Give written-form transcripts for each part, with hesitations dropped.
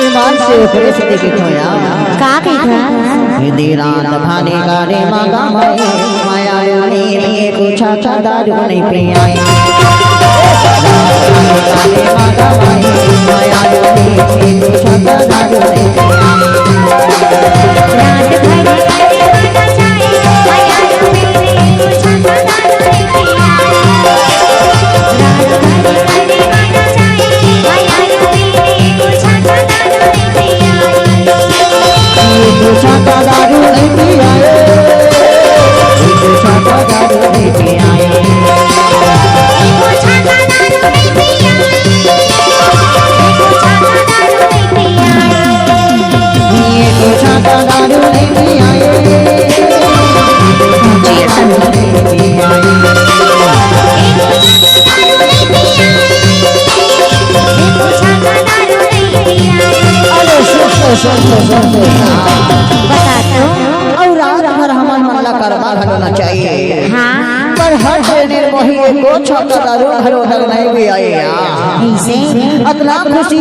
ईमान से ऊपर से देखे खोया का कहा यदि रात भाने गाने मांगा माया ने पूछा था दारू नहीं पियाई मांगा माया ने पूछा था दारू नहीं पियाई रात भर गाने जाए माया ने पूछा था दारू नहीं पियाई रात भर गाने जाए माया ने पूछा था दारू नहीं पियाई पूछा था दारू नहीं पियाई पूछा था दारू नहीं पियाई पूछा था दारू नहीं पियाई पूछा था दारू नहीं पियाई ये पूछा था दारू नहीं पियाई जी ऐसा नहीं पियाई बता तो और रात भर हमार मल्ला करवा घलोना चाहिए हाँ पर हर देने मोही को छक्का दारू घलो तक नहीं भी आए ऐसे इतना खुशी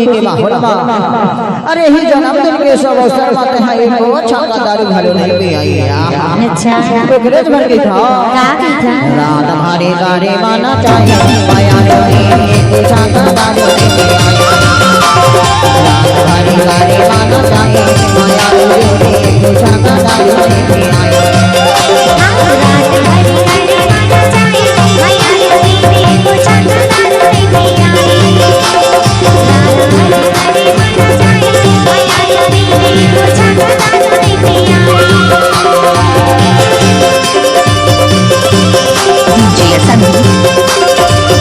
के माहौल में अरे ही जन्मदिन के सब अवसर माते हैं को छक्का दारू घलो नहीं भी आए अच्छा तो ग्रेज भर के था का कहा रात भरे गाने माना चाहिए माया ने छक्का दारू नहीं भी आए रात भरे गाने माना चाहिए माया ने छक्का दारू नहीं भी आए रात भर गाने जाए माया ने पूछा था दारू नहीं पियाई रात भर गाने जाए माया ने पूछा था दारू नहीं पियाई जी ऐसा नहीं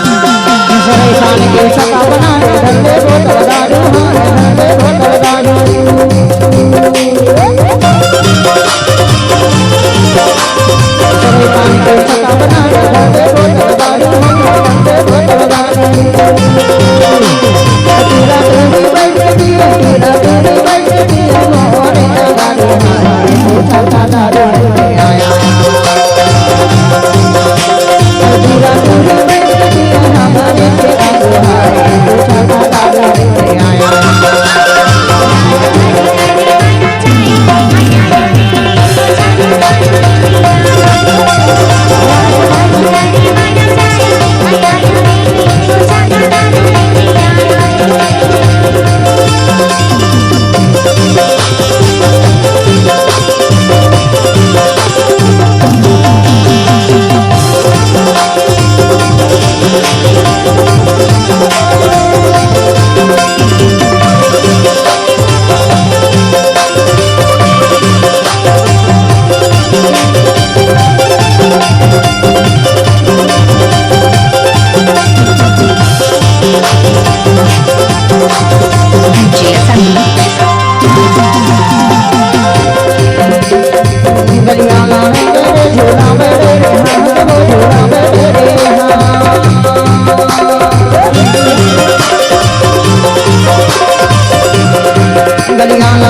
सरेसान के छक्का बनाने धंधे बोतल दारू धंधे बोतल दारू सरेसान के छक्का बनाने धंधे बोतल दारू धंधे बोतल दारू तेरा तेरी बैठ दिया तेरा तेरी बैठ दिया मोरे दारू हमारे छक्का दारू आया तेरा तेरी बैठ दिया हमारे दारू हमारे छक्का दारू आया गलियां में तेरे झूला में तेरे हाथ वो झूला में तेरे गलियां